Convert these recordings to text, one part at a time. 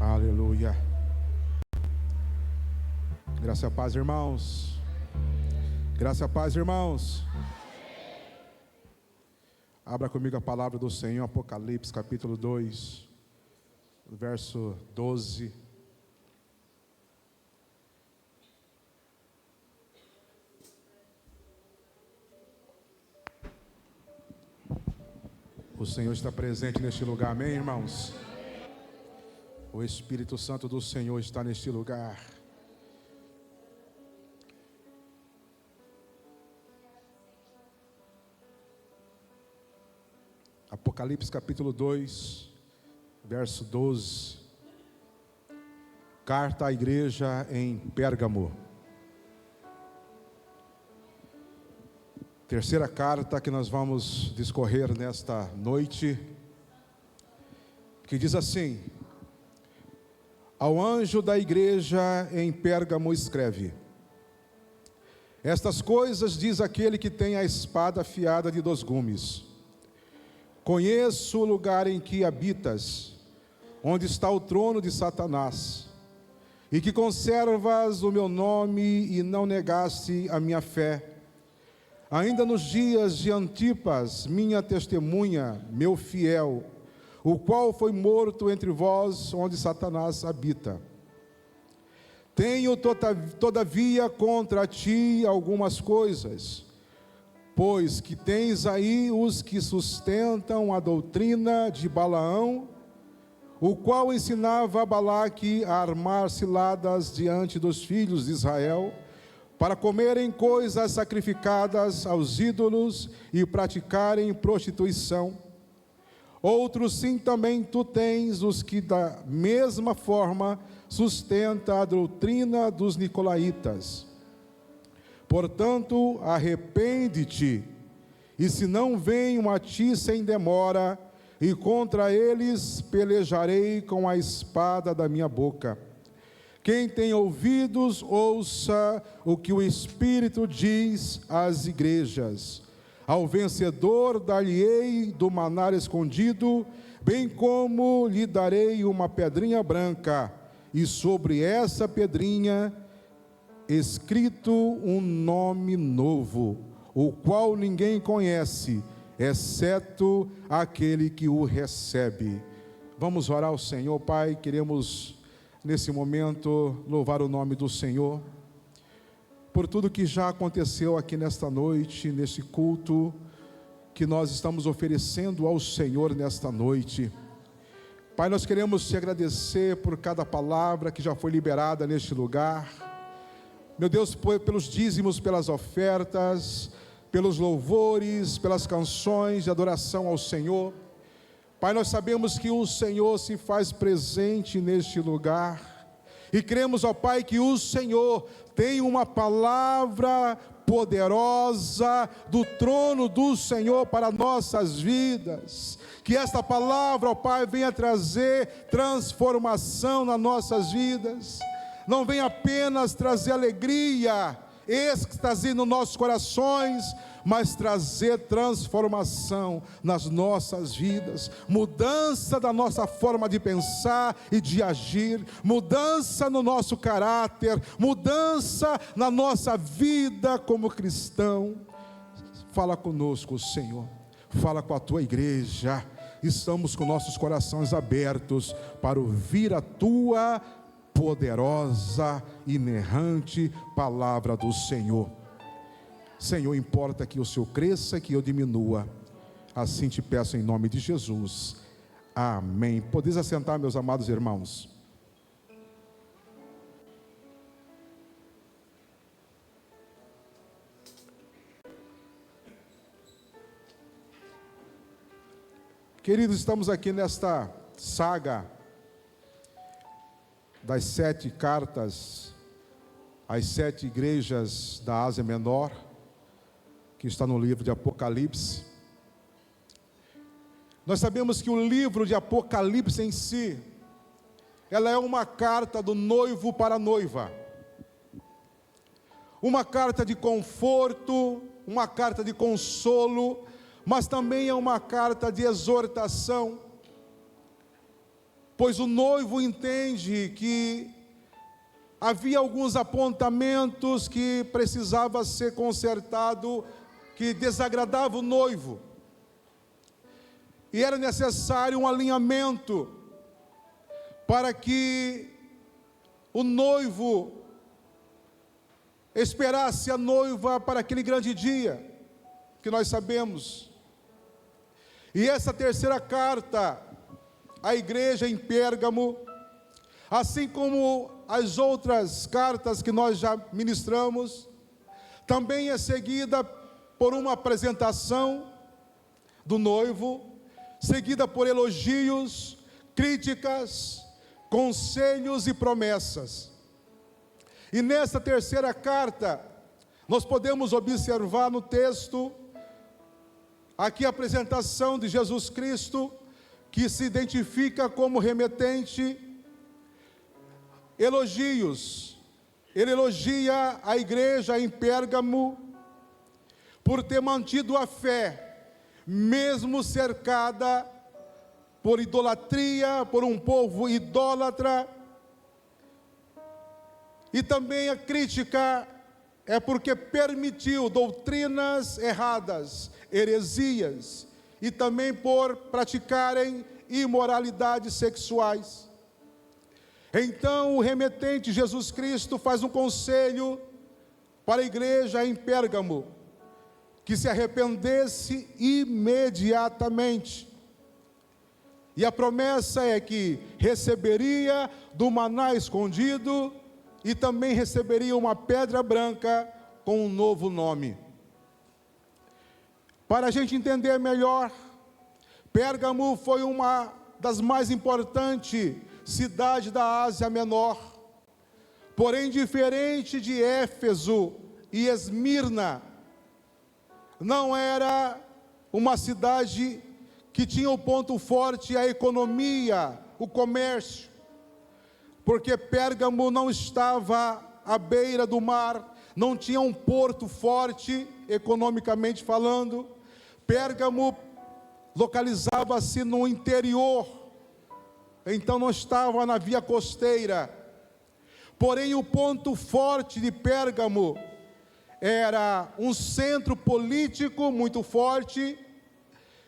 Aleluia. Graça e paz, irmãos. Graça e paz, irmãos. Abra comigo a palavra do Senhor, Apocalipse, capítulo 2, verso 12. O Senhor está presente neste lugar, amém, irmãos? O Espírito Santo do Senhor está neste lugar. Apocalipse capítulo 2, verso 12. Carta à igreja em Pérgamo. Terceira carta que nós vamos discorrer nesta noite, que diz assim: ao anjo da igreja em Pérgamo escreve: estas coisas diz aquele que tem a espada afiada de 2 gumes. Conheço o lugar em que habitas, onde está o trono de Satanás, e que conservas o meu nome e não negaste a minha fé. Ainda nos dias de Antipas, minha testemunha, meu fiel, o qual foi morto entre vós, onde Satanás habita. Tenho todavia contra ti algumas coisas, pois que tens aí os que sustentam a doutrina de Balaão, o qual ensinava a Balaque a armar ciladas diante dos filhos de Israel, para comerem coisas sacrificadas aos ídolos e praticarem prostituição. Outros sim também tu tens, os que da mesma forma sustenta a doutrina dos nicolaítas. Portanto, arrepende-te, e se não venho a ti sem demora, e contra eles pelejarei com a espada da minha boca. Quem tem ouvidos, ouça o que o Espírito diz às igrejas. Ao vencedor dar-lhe-ei do maná escondido, bem como lhe darei uma pedrinha branca, e sobre essa pedrinha escrito um nome novo, o qual ninguém conhece, exceto aquele que o recebe. Vamos orar ao Senhor. Pai, queremos nesse momento louvar o nome do Senhor por tudo que já aconteceu aqui nesta noite, neste culto que nós estamos oferecendo ao Senhor nesta noite. Pai, nós queremos te agradecer por cada palavra que já foi liberada neste lugar. Meu Deus, pelos dízimos, pelas ofertas, pelos louvores, pelas canções de adoração ao Senhor. Pai, nós sabemos que o Senhor se faz presente neste lugar. E cremos, ó Pai, que o Senhor tem uma palavra poderosa do trono do Senhor para nossas vidas. Que esta palavra, ó Pai, venha trazer transformação nas nossas vidas. Não venha apenas trazer alegria, êxtase nos nossos corações, mas trazer transformação nas nossas vidas, mudança da nossa forma de pensar e de agir, mudança no nosso caráter, mudança na nossa vida como cristão. Fala conosco, Senhor, fala com a tua igreja. Estamos com nossos corações abertos para ouvir a tua poderosa, inerrante palavra do Senhor. Senhor, importa que o Senhor cresça, que eu diminua. Assim te peço em nome de Jesus. Amém. Podeis assentar, meus amados irmãos. Queridos, estamos aqui nesta saga das 7 cartas às 7 igrejas da Ásia Menor, que está no livro de Apocalipse. Nós sabemos que o livro de Apocalipse em si, ela é uma carta do noivo para a noiva, uma carta de conforto, uma carta de consolo, mas também é uma carta de exortação. pois o noivo entende que havia alguns apontamentos que precisava ser consertado, que desagradava o noivo. E era necessário um alinhamento para que o noivo esperasse a noiva para aquele grande dia, que nós sabemos. E essa terceira carta à igreja em Pérgamo, assim como as outras cartas que nós já ministramos, também é seguida por uma apresentação do noivo, seguida por elogios, críticas, conselhos e promessas. E nessa terceira carta, nós podemos observar no texto, aqui a apresentação de Jesus Cristo, que se identifica como remetente, elogios. Ele elogia a igreja em Pérgamo por ter mantido a fé, mesmo cercada por idolatria, por um povo idólatra. E também a crítica é porque permitiu doutrinas erradas, heresias, e também por praticarem imoralidades sexuais. Então o remetente Jesus Cristo faz um conselho para a igreja em Pérgamo, que se arrependesse imediatamente. E a promessa é que receberia do maná escondido e também receberia uma pedra branca com um novo nome. Para a gente entender melhor, Pérgamo foi uma das mais importantes cidades da Ásia Menor. Porém, diferente de Éfeso e Esmirna, não era uma cidade que tinha o ponto forte a economia, o comércio, porque Pérgamo não estava à beira do mar, não tinha um porto forte, economicamente falando. Pérgamo localizava-se no interior, então não estava na via costeira. Porém, o ponto forte de Pérgamo era um centro político muito forte,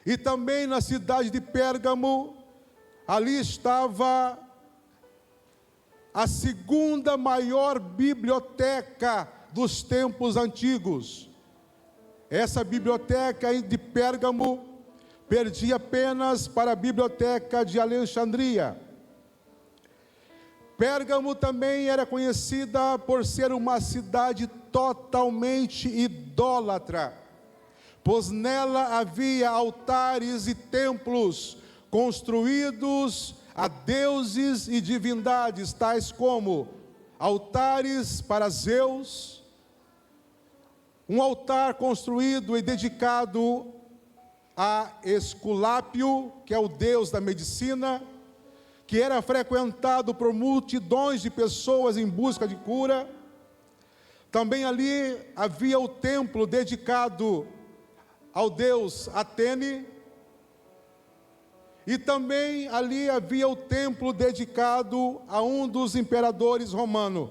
e também na cidade de Pérgamo, ali estava a segunda maior biblioteca dos tempos antigos. Essa biblioteca de Pérgamo perdia apenas para a biblioteca de Alexandria. Pérgamo também era conhecida por ser uma cidade totalmente idólatra, pois nela havia altares e templos construídos a deuses e divindades, tais como altares para Zeus, um altar construído e dedicado a Esculápio, que é o deus da medicina, que era frequentado por multidões de pessoas em busca de cura. Também ali havia o templo dedicado ao deus Atene, e também ali havia o templo dedicado a um dos imperadores romanos.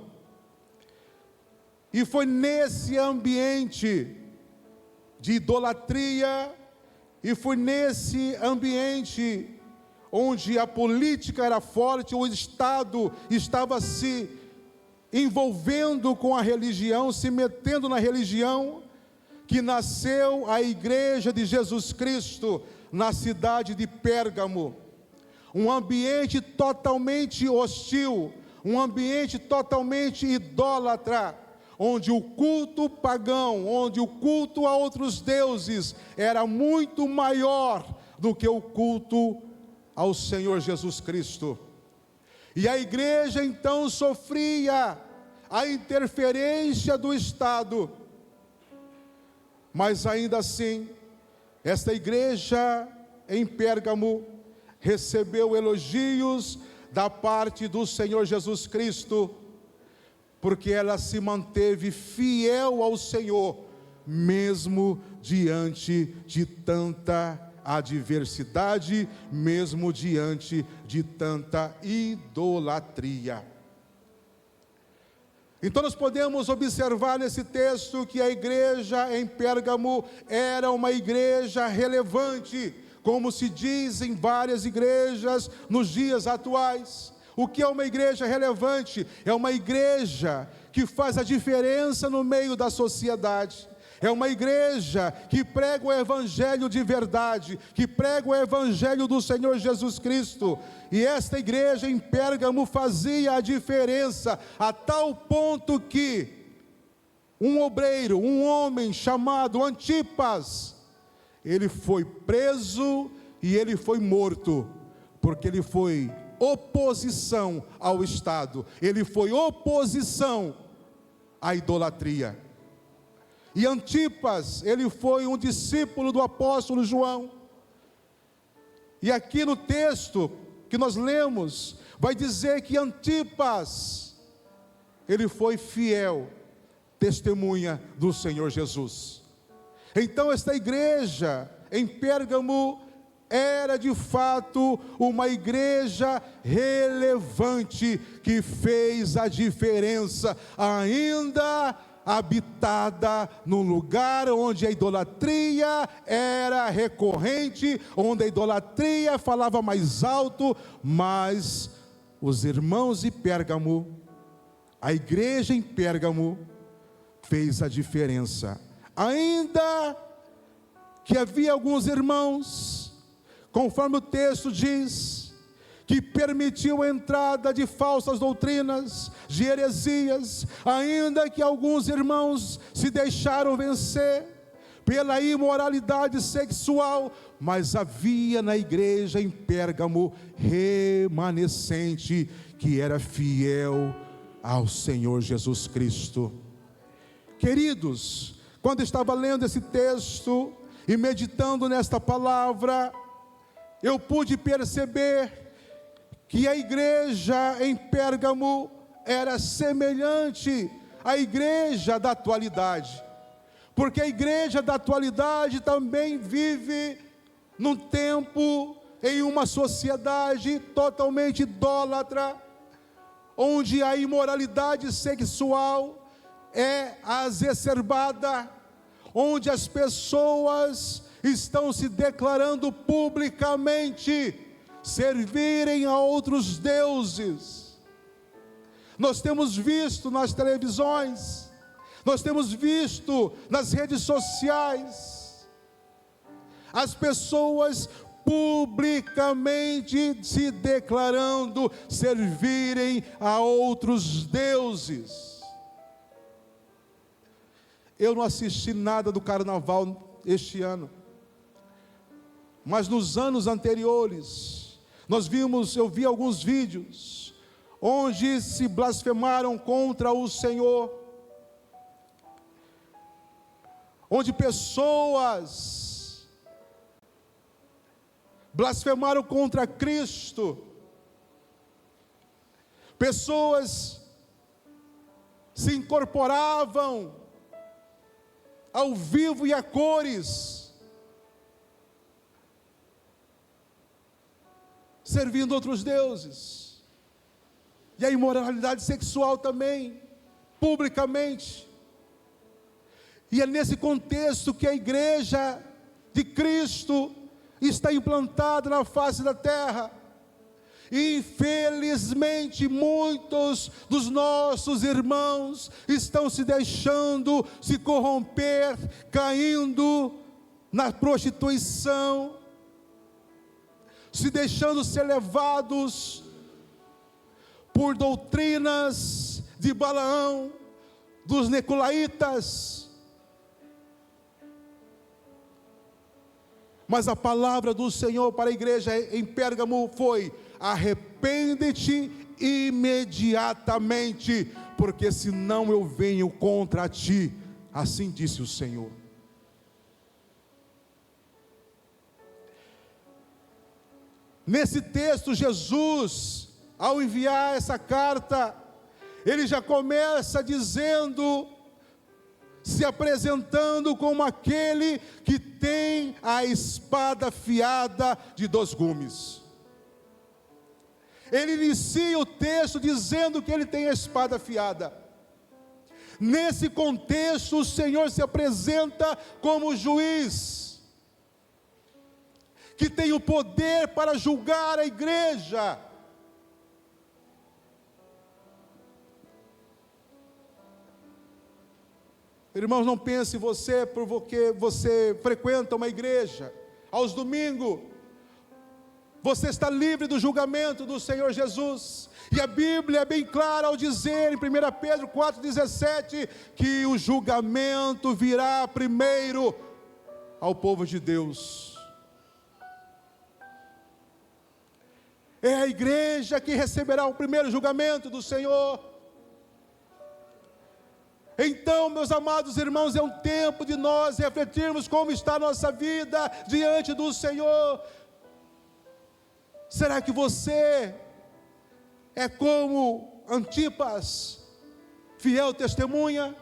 E foi nesse ambiente de idolatria, e foi nesse ambiente onde a política era forte, o Estado estava se envolvendo com a religião, se metendo na religião, que nasceu a igreja de Jesus Cristo na cidade de Pérgamo. Um ambiente totalmente hostil, um ambiente totalmente idólatra, onde o culto pagão, onde o culto a outros deuses era muito maior do que o culto ao Senhor Jesus Cristo. E a igreja então sofria a interferência do Estado, mas ainda assim, esta igreja em Pérgamo recebeu elogios da parte do Senhor Jesus Cristo, porque ela se manteve fiel ao Senhor, mesmo diante de tanta adversidade, mesmo diante de tanta idolatria. Então nós podemos observar nesse texto que a igreja em Pérgamo era uma igreja relevante, como se diz em várias igrejas nos dias atuais. O que é uma igreja relevante? É uma igreja que faz a diferença no meio da sociedade. É uma igreja que prega o evangelho de verdade, que prega o evangelho do Senhor Jesus Cristo. E esta igreja em Pérgamo fazia a diferença, a tal ponto que um obreiro, um homem chamado Antipas, ele foi preso e ele foi morto, porque ele foi oposição ao Estado, ele foi oposição à idolatria. E Antipas, ele foi um discípulo do apóstolo João. E aqui no texto que nós lemos, vai dizer que Antipas, ele foi fiel testemunha do Senhor Jesus. Então esta igreja em Pérgamo era de fato uma igreja relevante, que fez a diferença, ainda habitada num lugar onde a idolatria era recorrente, onde a idolatria falava mais alto, mas os irmãos de Pérgamo, a igreja em Pérgamo, fez a diferença. Ainda que havia alguns irmãos, conforme o texto diz, que permitiu a entrada de falsas doutrinas, de heresias, ainda que alguns irmãos se deixaram vencer pela imoralidade sexual, mas havia na igreja em Pérgamo remanescente que era fiel ao Senhor Jesus Cristo. Queridos, quando estava lendo esse texto e meditando nesta palavra, eu pude perceber que a igreja em Pérgamo era semelhante à igreja da atualidade, porque a igreja da atualidade também vive num tempo, em uma sociedade totalmente idólatra, onde a imoralidade sexual é exacerbada, onde as pessoas estão se declarando publicamente servirem a outros deuses. Nós temos visto nas televisões, nós temos visto nas redes sociais, as pessoas publicamente se declarando servirem a outros deuses. Eu não assisti nada do carnaval este ano, mas nos anos anteriores, eu vi alguns vídeos, onde se blasfemaram contra o Senhor, onde pessoas blasfemaram contra Cristo, pessoas se incorporavam ao vivo e a cores, servindo outros deuses, e a imoralidade sexual também, publicamente. E é nesse contexto que a igreja de Cristo está implantada na face da terra. E infelizmente muitos dos nossos irmãos estão se deixando se corromper, caindo na prostituição, se deixando ser levados por doutrinas de Balaão, dos nicolaítas. Mas a palavra do Senhor para a igreja em Pérgamo foi: arrepende-te imediatamente, porque senão eu venho contra ti, assim disse o Senhor. Nesse texto, Jesus, ao enviar essa carta, ele já começa dizendo: se apresentando como aquele que tem a espada afiada de 2 gumes. Ele inicia o texto dizendo que ele tem a espada afiada. Nesse contexto, o Senhor se apresenta como juiz, que tem o poder para julgar a igreja. Irmãos, não pense você porque você frequenta uma igreja aos domingos, você está livre do julgamento do Senhor Jesus. E a Bíblia é bem clara ao dizer em 1 Pedro 4,17 que o julgamento virá primeiro ao povo de Deus. É a igreja que receberá o primeiro julgamento do Senhor. Então, meus amados irmãos, é um tempo de nós refletirmos como está a nossa vida diante do Senhor. Será que você é como Antipas, fiel testemunha?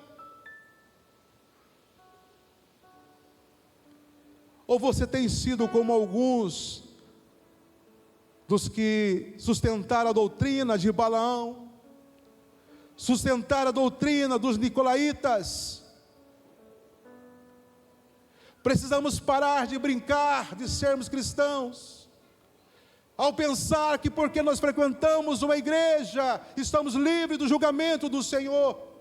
Ou você tem sido como alguns dos que sustentaram a doutrina de Balaão, sustentaram a doutrina dos nicolaítas? Precisamos parar de brincar de sermos cristãos, ao pensar que porque nós frequentamos uma igreja, estamos livres do julgamento do Senhor.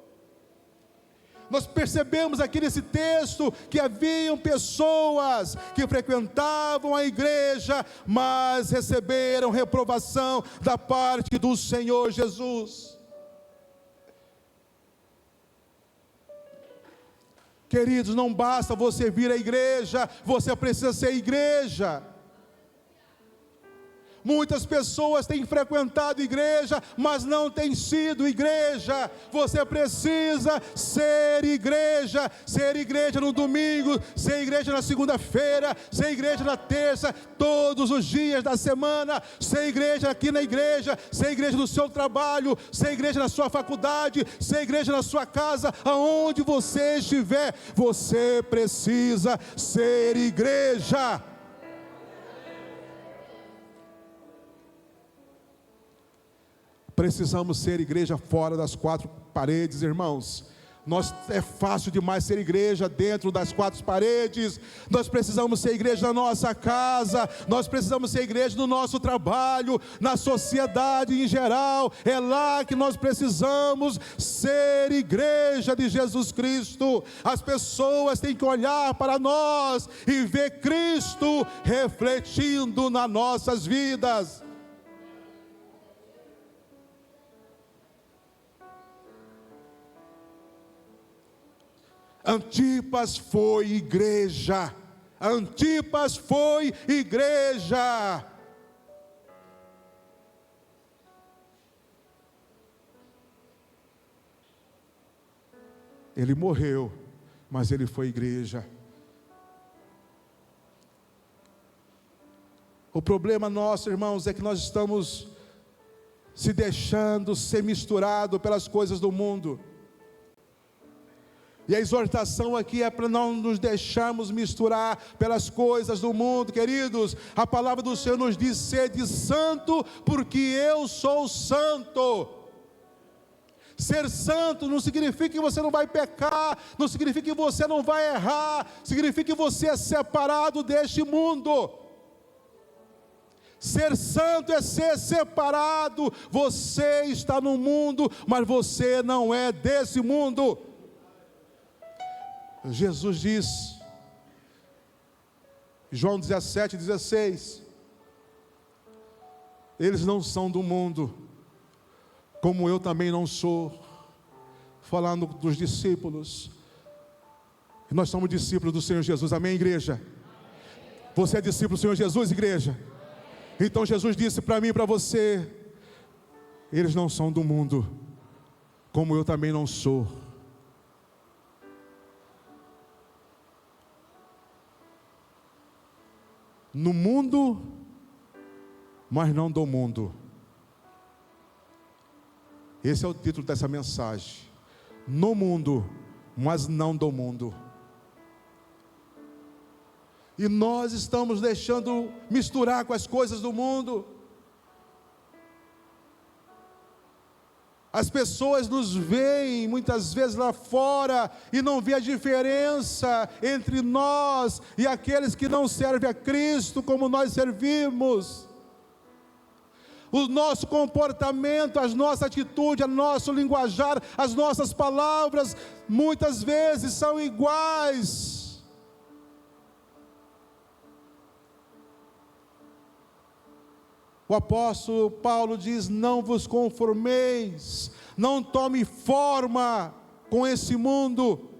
Nós percebemos aqui nesse texto que haviam pessoas que frequentavam a igreja, mas receberam reprovação da parte do Senhor Jesus. Queridos, não basta você vir à igreja, você precisa ser igreja. Muitas pessoas têm frequentado igreja, mas não têm sido igreja. Você precisa ser igreja no domingo, ser igreja na segunda-feira, ser igreja na terça, todos os dias da semana, ser igreja aqui na igreja, ser igreja no seu trabalho, ser igreja na sua faculdade, ser igreja na sua casa, aonde você estiver, você precisa ser igreja. Precisamos ser igreja fora das 4 paredes, irmãos. É fácil demais ser igreja dentro das 4 paredes. Nós precisamos ser igreja na nossa casa, nós precisamos ser igreja no nosso trabalho, na sociedade em geral. É lá que nós precisamos ser igreja de Jesus Cristo. As pessoas têm que olhar para nós e ver Cristo refletindo nas nossas vidas. Antipas foi igreja. Antipas foi igreja. Ele morreu, mas ele foi igreja. O problema nosso, irmãos, é que nós estamos se deixando ser misturado pelas coisas do mundo. E a exortação aqui é para não nos deixarmos misturar pelas coisas do mundo, queridos. A palavra do Senhor nos diz: sede santo, porque eu sou santo. Ser santo não significa que você não vai pecar, não significa que você não vai errar, significa que você é separado deste mundo. Ser santo é ser separado. Você está no mundo, mas você não é desse mundo. Jesus diz, João 17:16, eles não são do mundo, como eu também não sou, falando dos discípulos. Nós somos discípulos do Senhor Jesus, amém, igreja? Você é discípulo do Senhor Jesus, igreja? Então Jesus disse para mim e para você: eles não são do mundo, como eu também não sou. No mundo, mas não do mundo. Esse é o título dessa mensagem. No mundo, mas não do mundo. E nós estamos deixando misturar com as coisas do mundo. As pessoas nos veem muitas vezes lá fora e não vê a diferença entre nós e aqueles que não servem a Cristo como nós servimos. O nosso comportamento, as nossas atitudes, o nosso linguajar, as nossas palavras, muitas vezes são iguais. O apóstolo Paulo diz: não vos conformeis, não tome forma com esse mundo,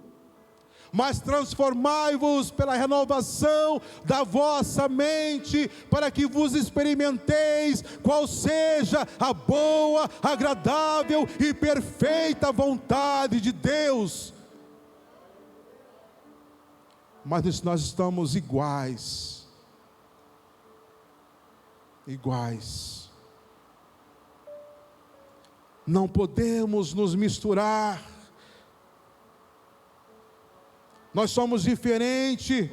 mas transformai-vos pela renovação da vossa mente, para que vos experimenteis qual seja a boa, agradável e perfeita vontade de Deus. Mas nós estamos iguais. Não podemos nos misturar. Nós somos diferentes.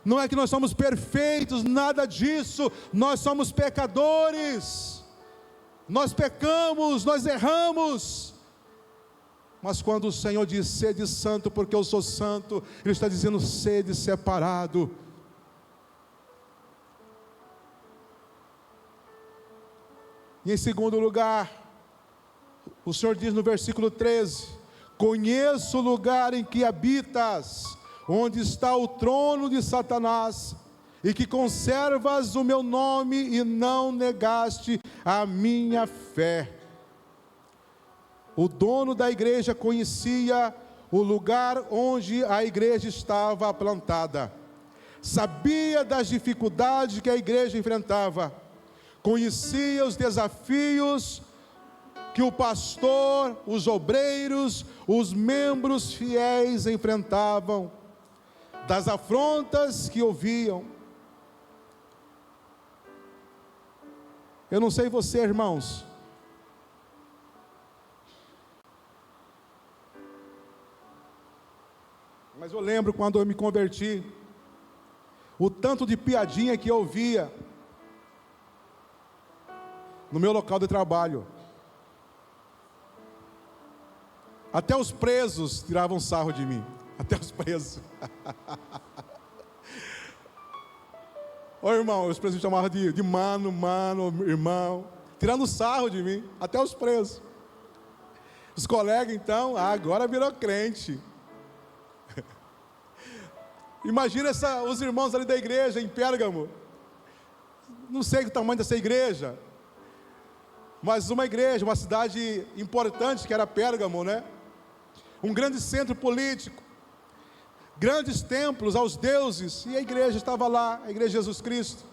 Não é que nós somos perfeitos, nada disso. Nós somos pecadores. Nós pecamos, nós erramos. Mas quando o Senhor diz: sede santo porque eu sou santo, Ele está dizendo: sede separado. E em segundo lugar, o Senhor diz no versículo 13: conheço o lugar em que habitas, onde está o trono de Satanás, e que conservas o meu nome e não negaste a minha fé. O dono da igreja conhecia o lugar onde a igreja estava plantada, sabia das dificuldades que a igreja enfrentava, conhecia os desafios que o pastor, os obreiros, os membros fiéis enfrentavam, das afrontas que ouviam. Eu não sei você, irmãos, mas eu lembro quando eu me converti, o tanto de piadinha que eu ouvia no meu local de trabalho. Até os presos tiravam sarro de mim. Até os presos. Ô irmão, os presos me chamavam de mano, irmão, tirando sarro de mim. Até os presos. Os colegas então, agora virou crente. Imagina os irmãos ali da igreja em Pérgamo. Não sei o tamanho dessa igreja, mas uma igreja, uma cidade importante que era Pérgamo, né? Um grande centro político, grandes templos aos deuses, e a igreja estava lá, a igreja de Jesus Cristo.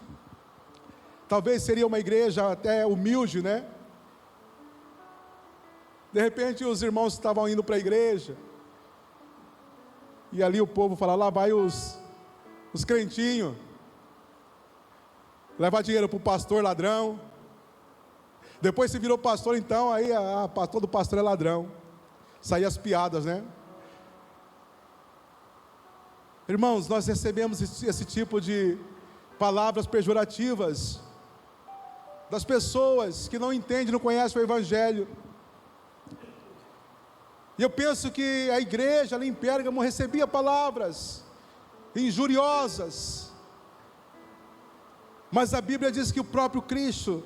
Talvez seria uma igreja até humilde, né? De repente os irmãos estavam indo para a igreja, e ali o povo fala: lá vai os crentinhos, levar dinheiro para o pastor ladrão. Depois se virou pastor, então, aí todo pastor é ladrão. Saíam as piadas, né? Irmãos, nós recebemos esse tipo de palavras pejorativas das pessoas que não entendem, não conhecem o Evangelho. E eu penso que a igreja ali em Pérgamo recebia palavras injuriosas, mas a Bíblia diz que o próprio Cristo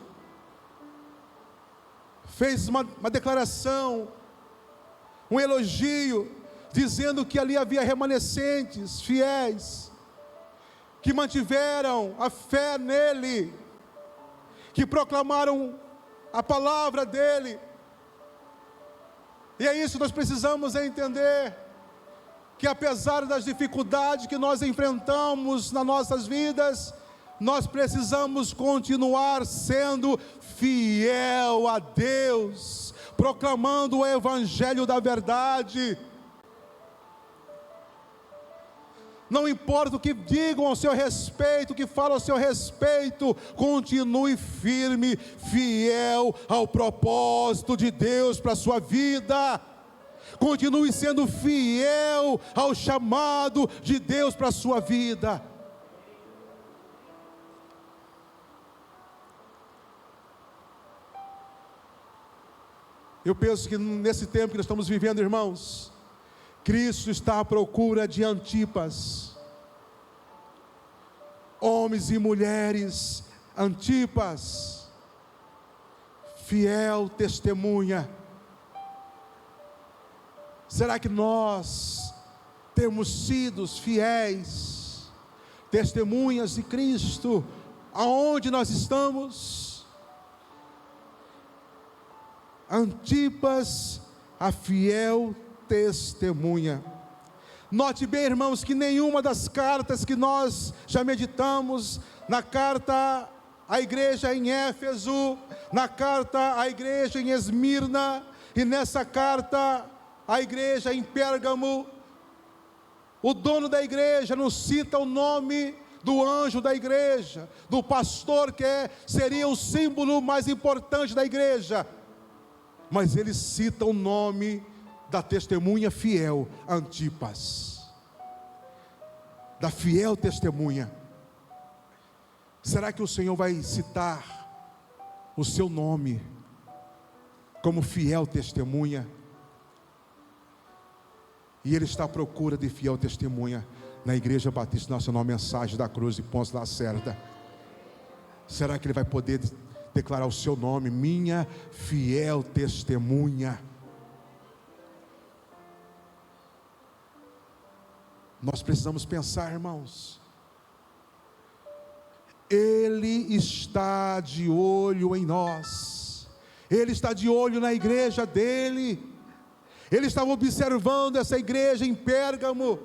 fez uma declaração, um elogio, dizendo que ali havia remanescentes fiéis, que mantiveram a fé nele, que proclamaram a palavra dele. E é isso que nós precisamos entender, que apesar das dificuldades que nós enfrentamos nas nossas vidas, nós precisamos continuar sendo fiel a Deus, proclamando o Evangelho da verdade. Não importa o que digam ao seu respeito, o que falam ao seu respeito, continue firme, fiel ao propósito de Deus para a sua vida. Continue sendo fiel ao chamado de Deus para a sua vida. Eu penso que nesse tempo que nós estamos vivendo, irmãos, Cristo está à procura de Antipas, homens e mulheres Antipas, fiel testemunha. Será que nós temos sido fiéis testemunhas de Cristo aonde nós estamos? Antipas, a fiel testemunha. Note bem, irmãos, que nenhuma das cartas que nós já meditamos, na carta à igreja em Éfeso, na carta à igreja em Esmirna, e nessa carta à igreja em Pérgamo, o dono da igreja não cita o nome do anjo da igreja, do pastor que seria o símbolo mais importante da igreja, mas ele cita o nome da testemunha fiel, Antipas, da fiel testemunha. Será que o Senhor vai citar o seu nome como fiel testemunha? E Ele está à procura de fiel testemunha na Igreja Batista Nacional Mensagem da Cruz de Ponce Lacerda. Será que Ele vai poder declarar o seu nome, minha fiel testemunha? Nós precisamos pensar, irmãos, Ele está de olho em nós, Ele está de olho na igreja dEle. Ele estava observando essa igreja em Pérgamo,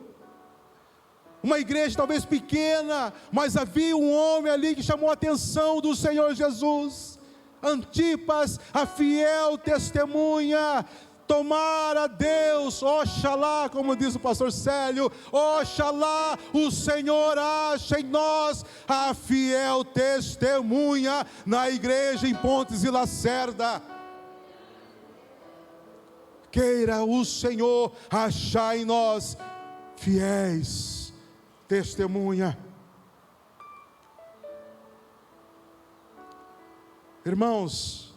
uma igreja talvez pequena, mas havia um homem ali que chamou a atenção do Senhor Jesus. Antipas, a fiel testemunha. Tomara Deus, oxalá, como diz o pastor Célio, oxalá o Senhor ache em nós a fiel testemunha na igreja em Pontes e Lacerda. Queira o Senhor achar em nós fiéis testemunha. Irmãos,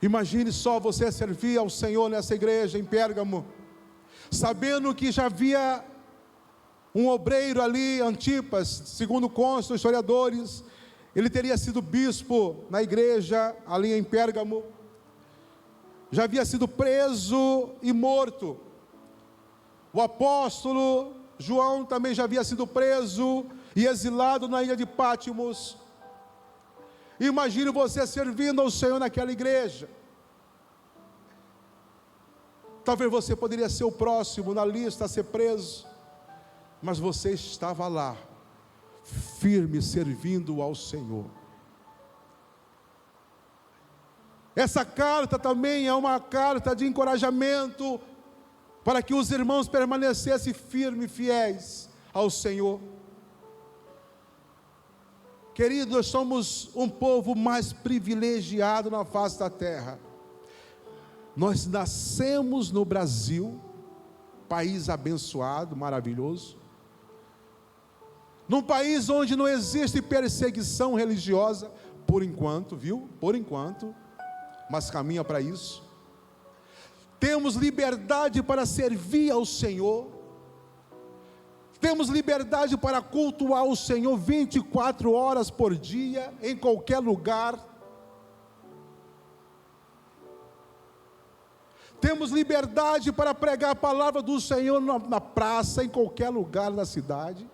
imagine só você servir ao Senhor nessa igreja em Pérgamo, sabendo que já havia um obreiro ali, Antipas, segundo constam os historiadores, ele teria sido bispo na igreja ali em Pérgamo, já havia sido preso e morto. O apóstolo João também já havia sido preso e exilado na ilha de Pátimos. Imagine você servindo ao Senhor naquela igreja. Talvez você poderia ser o próximo na lista a ser preso, mas você estava lá, firme, servindo ao Senhor. Essa carta também é uma carta de encorajamento para que os irmãos permanecessem firmes e fiéis ao Senhor. Queridos, nós somos um povo mais privilegiado na face da terra. Nós nascemos no Brasil, país abençoado, maravilhoso, num país onde não existe perseguição religiosa, por enquanto, viu? Por enquanto, mas caminha para isso. Temos liberdade para servir ao Senhor, temos liberdade para cultuar o Senhor 24 horas por dia, em qualquer lugar. Temos liberdade para pregar a palavra do Senhor na praça, em qualquer lugar da cidade.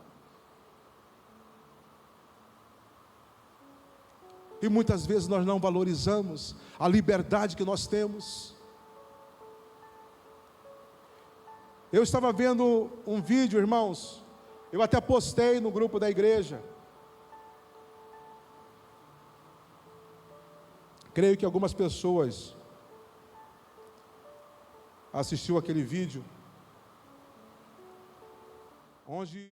E muitas vezes nós não valorizamos a liberdade que nós temos. Eu estava vendo um vídeo, irmãos, eu até postei no grupo da igreja. Creio que algumas pessoas assistiu aquele vídeo, onde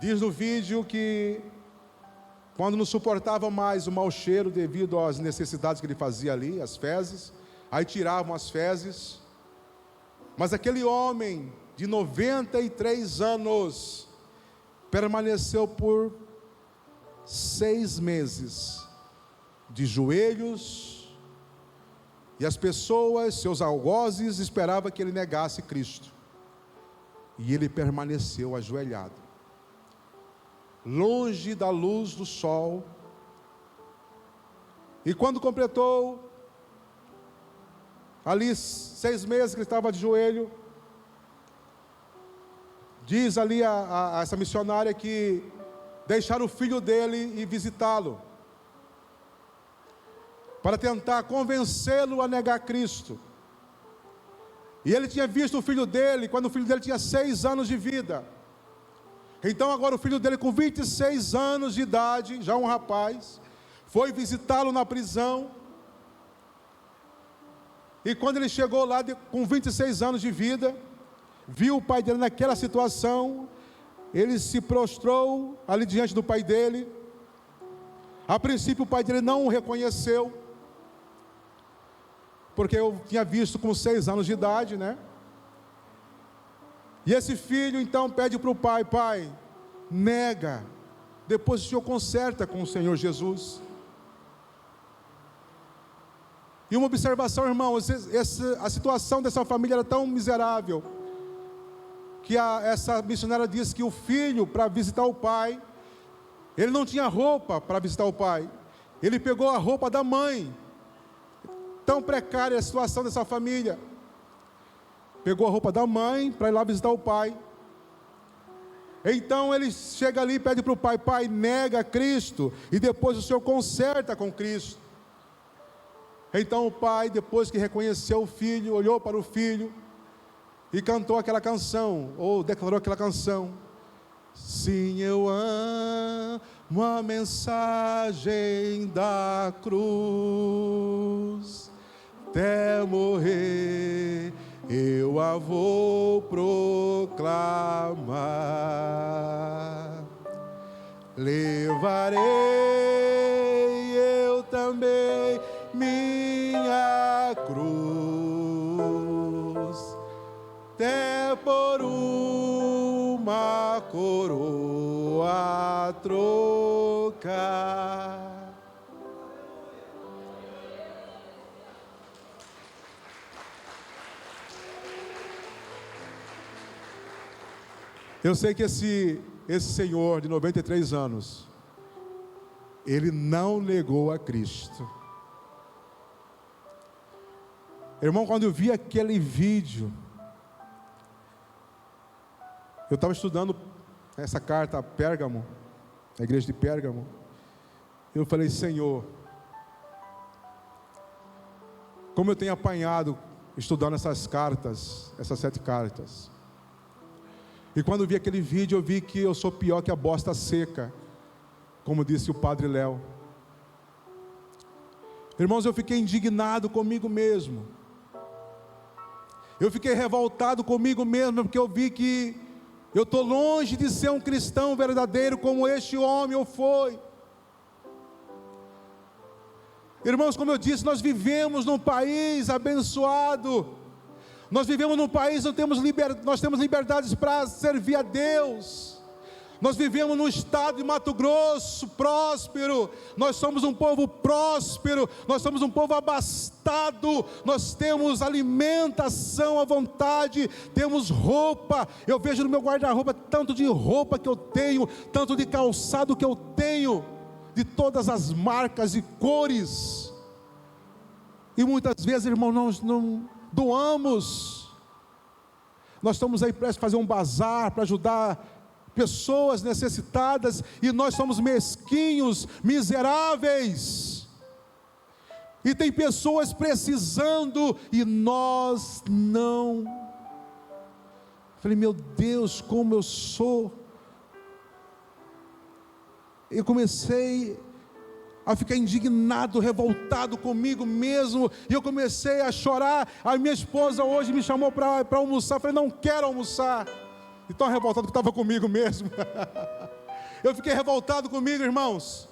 Diz no vídeo que quando não suportava mais o mau cheiro devido às necessidades que ele fazia ali, as fezes, aí tiravam as fezes. Mas aquele homem de 93 anos permaneceu por 6 meses de joelhos, e as pessoas, seus algozes, esperavam que ele negasse Cristo, e ele permaneceu ajoelhado, longe da luz do sol. E quando completou ali 6 meses que ele estava de joelho, diz ali a essa missionária que deixaram o filho dele e visitá-lo, para tentar convencê-lo a negar Cristo. E ele tinha visto o filho dele quando o filho dele tinha 6 anos de vida. Então agora o filho dele, com 26 anos de idade, já um rapaz, foi visitá-lo na prisão. E quando ele chegou lá com 26 anos de vida, viu o pai dele naquela situação, ele se prostrou ali diante do pai dele. A princípio o pai dele não o reconheceu, porque eu tinha visto com 6 anos de idade, né? E esse filho então pede para o pai: pai, nega, depois o senhor conserta com o Senhor Jesus. E uma observação, irmãos, a situação dessa família era tão miserável, que essa missionária disse que o filho, para visitar o pai, ele não tinha roupa para visitar o pai, ele pegou a roupa da mãe. Tão precária a situação dessa família. Pegou a roupa da mãe para ir lá visitar o pai. Então ele chega ali e pede para o pai: pai, nega Cristo, e depois o senhor conserta com Cristo. Então o pai, depois que reconheceu o filho, olhou para o filho e cantou aquela canção, ou declarou aquela canção: sim, eu amo a mensagem da cruz, até morrer eu a vou proclamar. Levarei eu também minha cruz, até por uma coroa trocar. Eu sei que esse senhor de 93 anos, ele não negou a Cristo. Irmão, quando eu vi aquele vídeo, eu estava estudando essa carta a Pérgamo, a igreja de Pérgamo. Eu falei: Senhor, como eu tenho apanhado estudando essas cartas, essas 7 cartas. E quando eu vi aquele vídeo, eu vi que eu sou pior que a bosta seca, como disse o padre Léo. Irmãos, eu fiquei indignado comigo mesmo. Eu fiquei revoltado comigo mesmo, porque eu vi que eu estou longe de ser um cristão verdadeiro como este homem ou foi. Irmãos, como eu disse, nós vivemos num país abençoado. Nós vivemos num país onde nós temos liberdades para servir a Deus. Nós vivemos num estado de Mato Grosso próspero. Nós somos um povo próspero. Nós somos um povo abastado. Nós temos alimentação à vontade. Temos roupa. Eu vejo no meu guarda-roupa tanto de roupa que eu tenho, tanto de calçado que eu tenho, de todas as marcas e cores. E muitas vezes, irmão, nós não doamos. Nós estamos aí prestes a fazer um bazar para ajudar pessoas necessitadas, e nós somos mesquinhos, miseráveis, e tem pessoas precisando, e nós não. Falei: meu Deus, como eu sou. Eu comecei a ficar indignado, revoltado comigo mesmo, e eu comecei a chorar. A minha esposa hoje me chamou para almoçar. Eu falei: não quero almoçar. E tão revoltado que estava comigo mesmo. Eu fiquei revoltado comigo, irmãos.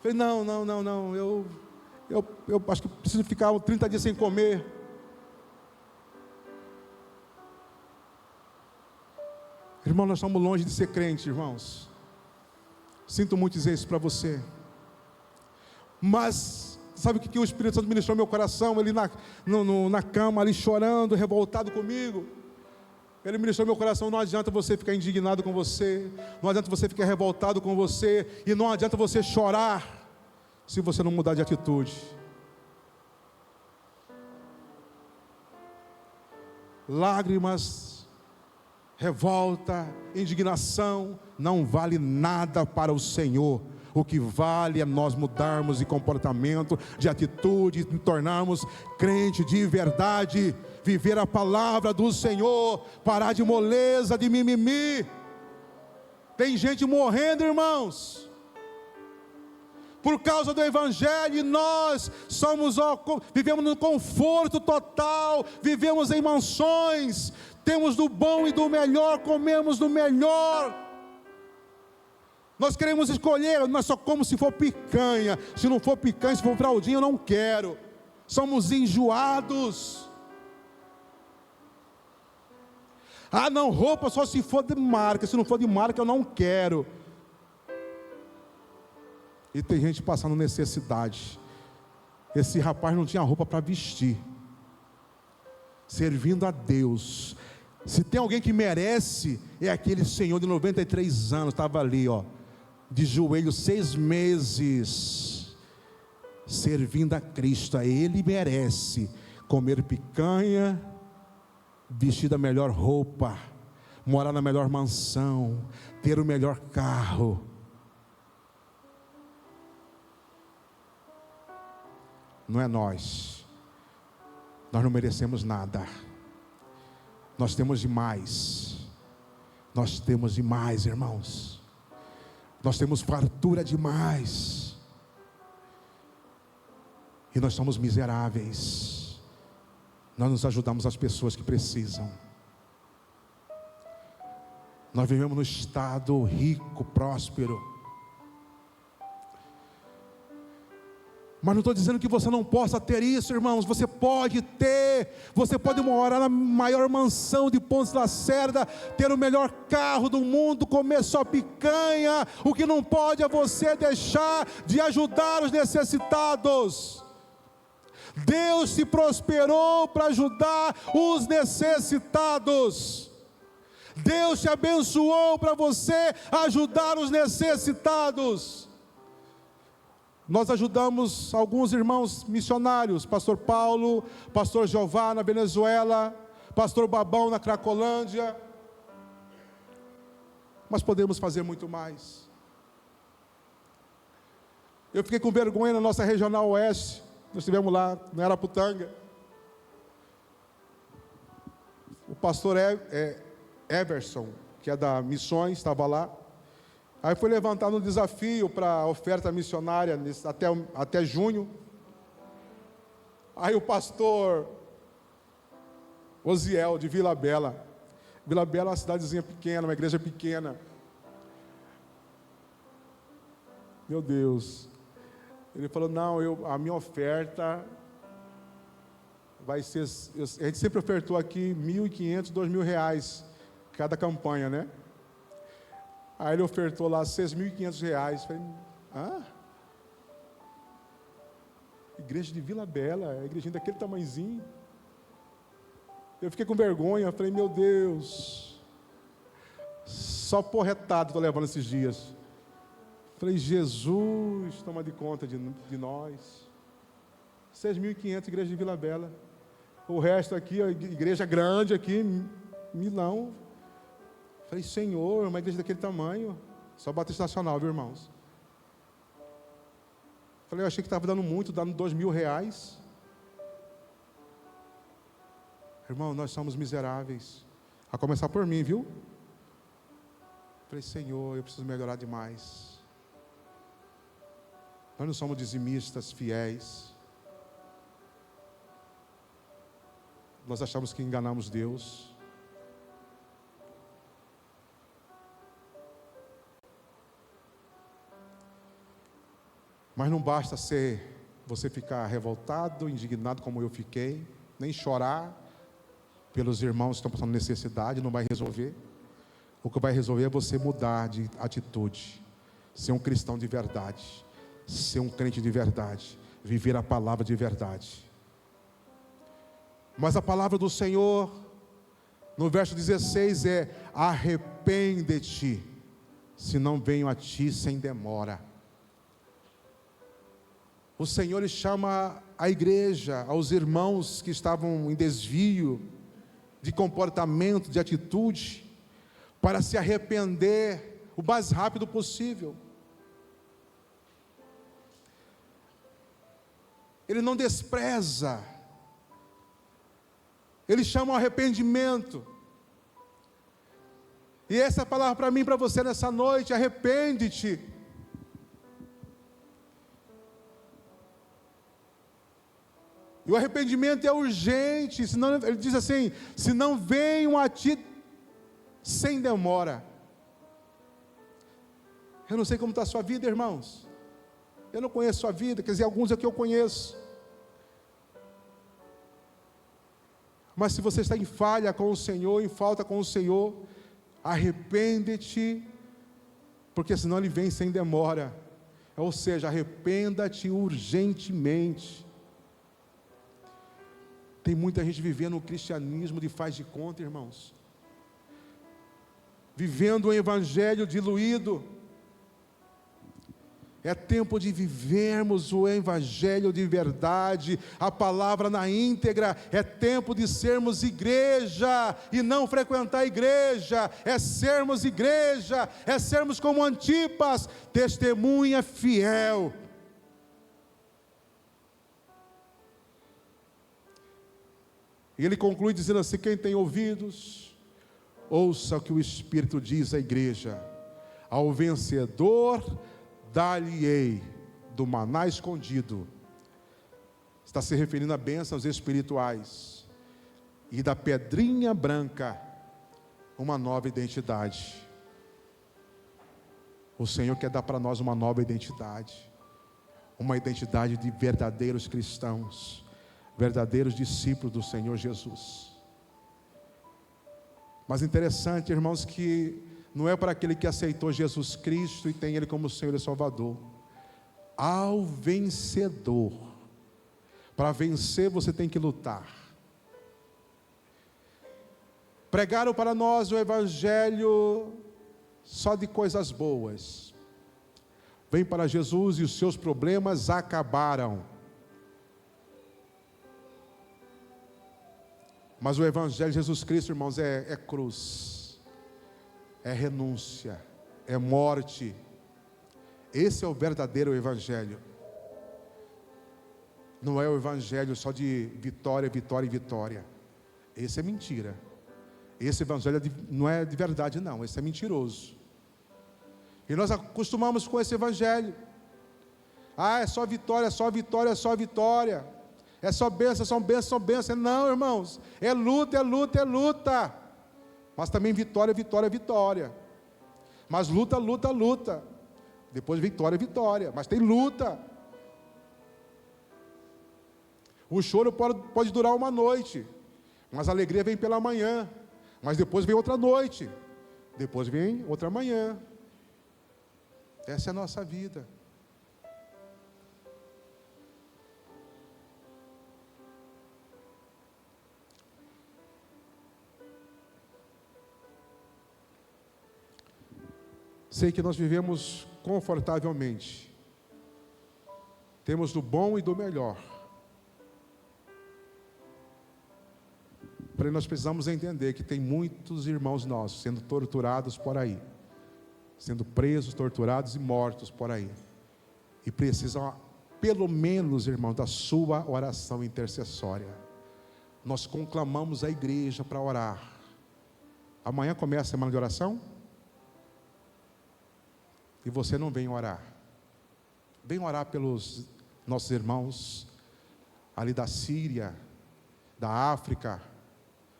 Falei, não, eu acho que preciso ficar 30 dias sem comer. Irmão, nós estamos longe de ser crente, irmãos. Sinto muito dizer isso para você. Mas, sabe o que o Espírito Santo ministrou no meu coração? Ele na cama, ali chorando, revoltado comigo. Ele ministrou no meu coração, não adianta você ficar indignado com você. Não adianta você ficar revoltado com você. E não adianta você chorar se você não mudar de atitude. Lágrimas, revolta, indignação não vale nada para o Senhor. O que vale é nós mudarmos de comportamento, de atitude, nos tornarmos crente de verdade, viver a palavra do Senhor, parar de moleza, de mimimi. Tem gente morrendo, irmãos, por causa do Evangelho, e nós vivemos no conforto total, vivemos em mansões, temos do bom e do melhor, comemos do melhor. Nós queremos escolher, nós só comemos se for picanha. Se não for picanha, se for fraldinha, eu não quero. Somos enjoados. Ah, não, roupa só se for de marca. Se não for de marca, eu não quero. E tem gente passando necessidade. Esse rapaz não tinha roupa para vestir, servindo a Deus. Se tem alguém que merece, é aquele senhor de 93 anos, estava ali, de joelho 6 meses, servindo a Cristo. Ele merece comer picanha, vestir da melhor roupa, morar na melhor mansão, ter o melhor carro. Não é nós não merecemos nada. Nós temos demais. Nós temos demais, irmãos. Nós temos fartura demais. E nós somos miseráveis. Nós nos ajudamos as pessoas que precisam. Nós vivemos num estado rico, próspero. Mas não estou dizendo que você não possa ter isso, irmãos. Você pode ter. Você pode morar na maior mansão de Pontes Lacerda, ter o melhor carro do mundo, comer só picanha. O que não pode é você deixar de ajudar os necessitados. Deus te prosperou para ajudar os necessitados. Deus te abençoou para você ajudar os necessitados. Nós ajudamos alguns irmãos missionários, pastor Paulo, pastor Jeová na Venezuela, pastor Babão na Cracolândia, mas podemos fazer muito mais. Eu fiquei com vergonha na nossa regional oeste, nós estivemos lá, na Araputanga, o pastor Everson, que é da Missões, estava lá. Aí foi levantado um desafio para a oferta missionária até junho. Aí o pastor Osiel, de Vila Bela. Vila Bela é uma cidadezinha pequena, uma igreja pequena. Meu Deus. Ele falou, não, a minha oferta vai ser... A gente sempre ofertou aqui R$1.500, R$2.000 cada campanha, né? Aí ele ofertou lá R$6.500. Falei, igreja de Vila Bela, a igrejinha daquele tamanhozinho. Eu fiquei com vergonha, falei, meu Deus, só porretado estou levando esses dias. Falei, Jesus, toma de conta de nós. 6.500, igreja de Vila Bela. O resto aqui, a igreja grande aqui, Milão. Falei, Senhor, uma igreja daquele tamanho, só Batista Nacional, viu, irmãos? Falei, eu achei que estava dando muito, dando R$2.000. Irmão, nós somos miseráveis, a começar por mim, viu? Falei, Senhor, eu preciso melhorar demais. Nós não somos dizimistas fiéis. Nós achamos que enganamos Deus. Mas não basta você ficar revoltado, indignado como eu fiquei, nem chorar pelos irmãos que estão passando necessidade, não vai resolver. O que vai resolver é você mudar de atitude, ser um cristão de verdade, ser um crente de verdade, viver a palavra de verdade. Mas a palavra do Senhor, no verso 16 é: arrepende-te, se não venho a ti sem demora. O Senhor ele chama a igreja, aos irmãos que estavam em desvio de comportamento, de atitude, para se arrepender o mais rápido possível. Ele não despreza, ele chama o arrependimento. E essa é a palavra para mim e para você nessa noite: arrepende-te. E o arrependimento é urgente, senão, ele diz assim: se não venham a ti sem demora. Eu não sei como está a sua vida, irmãos. Eu não conheço a sua vida, quer dizer, alguns aqui eu conheço. Mas se você está em falha com o Senhor, em falta com o Senhor, arrepende-te, porque senão ele vem sem demora. Ou seja, arrependa-te urgentemente. Tem muita gente vivendo o cristianismo de faz de conta, irmãos. Vivendo um evangelho diluído. É tempo de vivermos o evangelho de verdade, a palavra na íntegra. É tempo de sermos igreja e não frequentar a igreja. É sermos igreja, é sermos como Antipas, testemunha fiel. E ele conclui dizendo assim: quem tem ouvidos, ouça o que o Espírito diz à igreja. Ao vencedor dar-lhe-ei do maná escondido. Está se referindo a bênçãos espirituais. E da pedrinha branca, uma nova identidade. O Senhor quer dar para nós uma nova identidade. Uma identidade de verdadeiros cristãos, verdadeiros discípulos do Senhor Jesus. Mas interessante, irmãos, que não é para aquele que aceitou Jesus Cristo e tem Ele como Senhor e Salvador. Ao vencedor. Para vencer você tem que lutar. Pregaram para nós o Evangelho só de coisas boas. Vem para Jesus e os seus problemas acabaram. Mas o Evangelho de Jesus Cristo, irmãos, é cruz, é renúncia, é morte. Esse é o verdadeiro Evangelho. Não é o Evangelho só de vitória, vitória e vitória. Esse é mentira. Esse Evangelho não é de verdade, não. Esse é mentiroso. E nós acostumamos com esse Evangelho. Ah, é só vitória, só vitória, só vitória. É só bênção, só bênção, só bênção. Não, irmãos. É luta, é luta, é luta. Mas também vitória, vitória, vitória. Mas luta, luta, luta. Depois vitória, vitória. Mas tem luta. O choro pode durar uma noite. Mas a alegria vem pela manhã. Mas depois vem outra noite. Depois vem outra manhã. Essa é a nossa vida. Sei que nós vivemos confortavelmente. Temos do bom e do melhor. Porém, nós precisamos entender que tem muitos irmãos nossos sendo torturados por aí. Sendo presos, torturados e mortos por aí. E precisam, pelo menos, irmãos, da sua oração intercessória. Nós conclamamos a igreja para orar. Amanhã começa a semana de oração? E você não vem orar. Vem orar pelos nossos irmãos ali da Síria, da África,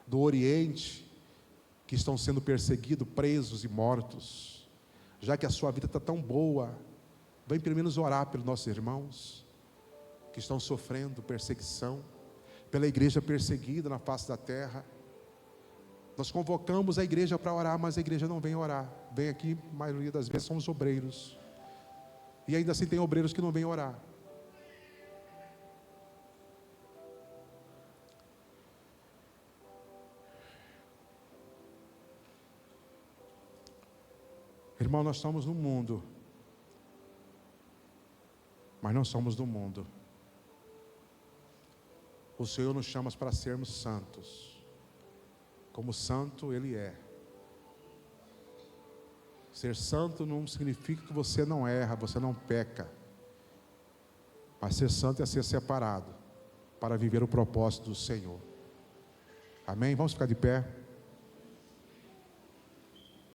do Oriente, que estão sendo perseguidos, presos e mortos. Já que a sua vida está tão boa, Vem pelo menos orar pelos nossos irmãos que estão sofrendo perseguição, pela igreja perseguida na face da terra. Nós convocamos a igreja para orar, mas a igreja não vem orar. Vem aqui, a maioria das vezes são os obreiros, e ainda assim tem obreiros que não vêm orar. Irmão, nós estamos no mundo, mas não somos do mundo. O Senhor nos chama para sermos santos, como santo Ele é. Ser santo não significa que você não erra, você não peca, mas ser santo é ser separado para viver o propósito do Senhor. Amém? Vamos ficar de pé.